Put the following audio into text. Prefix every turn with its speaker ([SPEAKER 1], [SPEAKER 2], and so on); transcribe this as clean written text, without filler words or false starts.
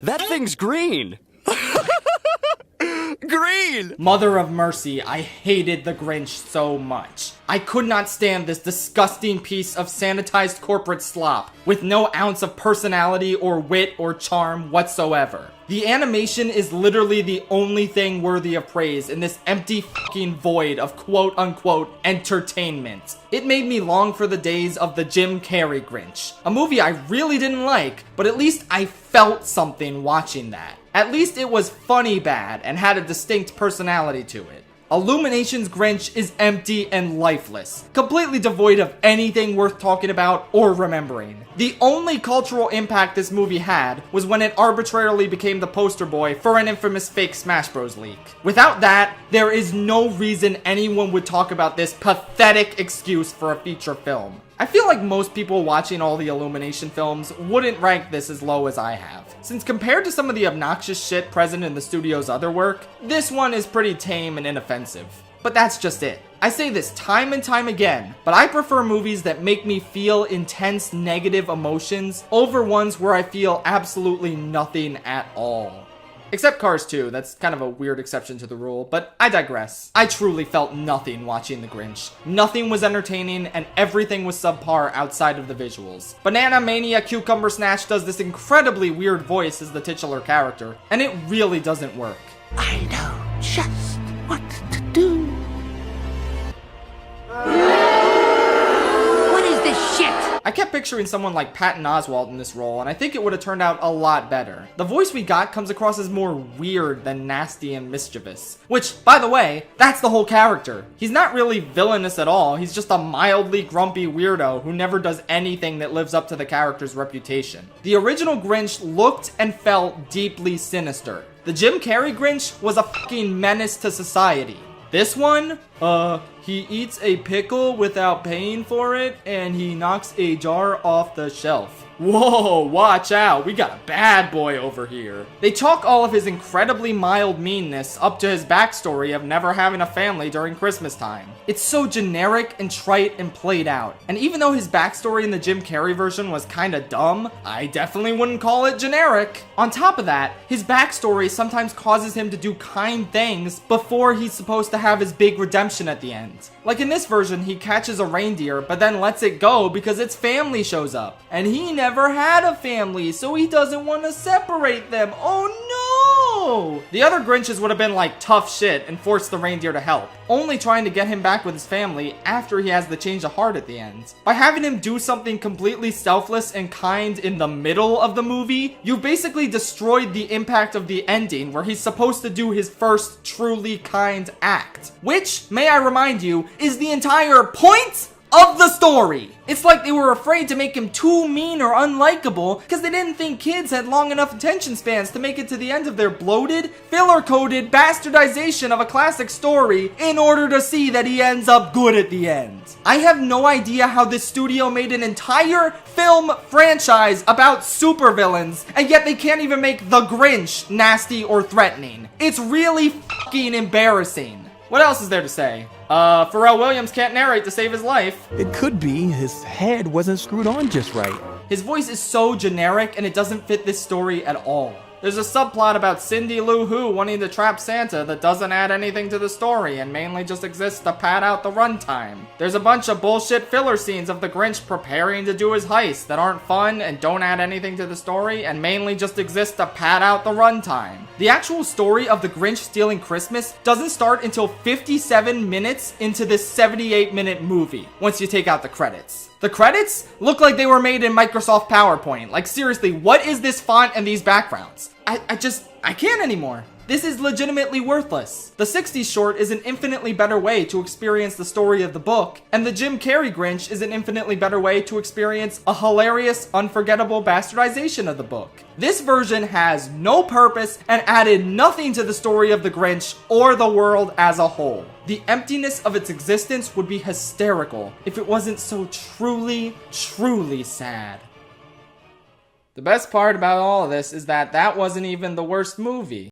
[SPEAKER 1] That thing's green! Green!
[SPEAKER 2] Mother of mercy, I hated the Grinch so much. I could not stand this disgusting piece of sanitized corporate slop with no ounce of personality or wit or charm whatsoever. The animation is literally the only thing worthy of praise in this empty fucking void of quote-unquote entertainment. It made me long for the days of the Jim Carrey Grinch, a movie I really didn't like, but at least I felt something watching that. At least it was funny bad and had a distinct personality to it. Illumination's Grinch is empty and lifeless, completely devoid of anything worth talking about or remembering. The only cultural impact this movie had was when it arbitrarily became the poster boy for an infamous fake Smash Bros. Leak. Without that, there is no reason anyone would talk about this pathetic excuse for a feature film. I feel like most people watching all the Illumination films wouldn't rank this as low as I have, since compared to some of the obnoxious shit present in the studio's other work, this one is pretty tame and inoffensive. But that's just it. I say this time and time again, but I prefer movies that make me feel intense negative emotions over ones where I feel absolutely nothing at all. Except Cars 2, that's kind of a weird exception to the rule, but I digress. I truly felt nothing watching The Grinch. Nothing was entertaining, and everything was subpar outside of the visuals. Banana Mania Cucumber Snatch does this incredibly weird voice as the titular character, and it really doesn't work.
[SPEAKER 3] I know just what to do. What is this shit?
[SPEAKER 2] I kept picturing someone like Patton Oswalt in this role, and I think it would have turned out a lot better. The voice we got comes across as more weird than nasty and mischievous. Which, by the way, that's the whole character. He's not really villainous at all, he's just a mildly grumpy weirdo who never does anything that lives up to the character's reputation. The original Grinch looked and felt deeply sinister. The Jim Carrey Grinch was a fucking menace to society. This one? He eats a pickle without paying for it, and he knocks a jar off the shelf. Whoa, watch out, we got a bad boy over here. They chalk all of his incredibly mild meanness up to his backstory of never having a family during Christmas time. It's so generic and trite and played out. And even though his backstory in the Jim Carrey version was kinda dumb, I definitely wouldn't call it generic. On top of that, his backstory sometimes causes him to do kind things before he's supposed to have his big redemption at the end. Like in this version, he catches a reindeer, but then lets it go because its family shows up. And he never had a family, so he doesn't want to separate them. Oh no! The other Grinches would have been like tough shit and forced the reindeer to help, only trying to get him back with his family after he has the change of heart at the end. By having him do something completely selfless and kind in the middle of the movie, you've basically destroyed the impact of the ending where he's supposed to do his first truly kind act. Which, may I remind you, is the entire point of the story. It's like they were afraid to make him too mean or unlikable because they didn't think kids had long enough attention spans to make it to the end of their bloated, filler-coded bastardization of a classic story in order to see that he ends up good at the end. I have no idea how this studio made an entire film franchise about supervillains, and yet they can't even make the Grinch nasty or threatening. It's really fucking embarrassing. What else is there to say? Pharrell Williams can't narrate to save his life.
[SPEAKER 1] It could be his head wasn't screwed on just right.
[SPEAKER 2] His voice is so generic and it doesn't fit this story at all. There's a subplot about Cindy Lou Who wanting to trap Santa that doesn't add anything to the story and mainly just exists to pad out the runtime. There's a bunch of bullshit filler scenes of the Grinch preparing to do his heist that aren't fun and don't add anything to the story and mainly just exist to pad out the runtime. The actual story of the Grinch stealing Christmas doesn't start until 57 minutes into this 78-minute movie, once you take out the credits. The credits look like they were made in Microsoft PowerPoint. Like seriously, what is this font and these backgrounds? I can't anymore. This is legitimately worthless. The 60s short is an infinitely better way to experience the story of the book, and the Jim Carrey Grinch is an infinitely better way to experience a hilarious, unforgettable bastardization of the book. This version has no purpose and added nothing to the story of the Grinch or the world as a whole. The emptiness of its existence would be hysterical if it wasn't so truly, truly sad. The best part about all of this is that wasn't even the worst movie.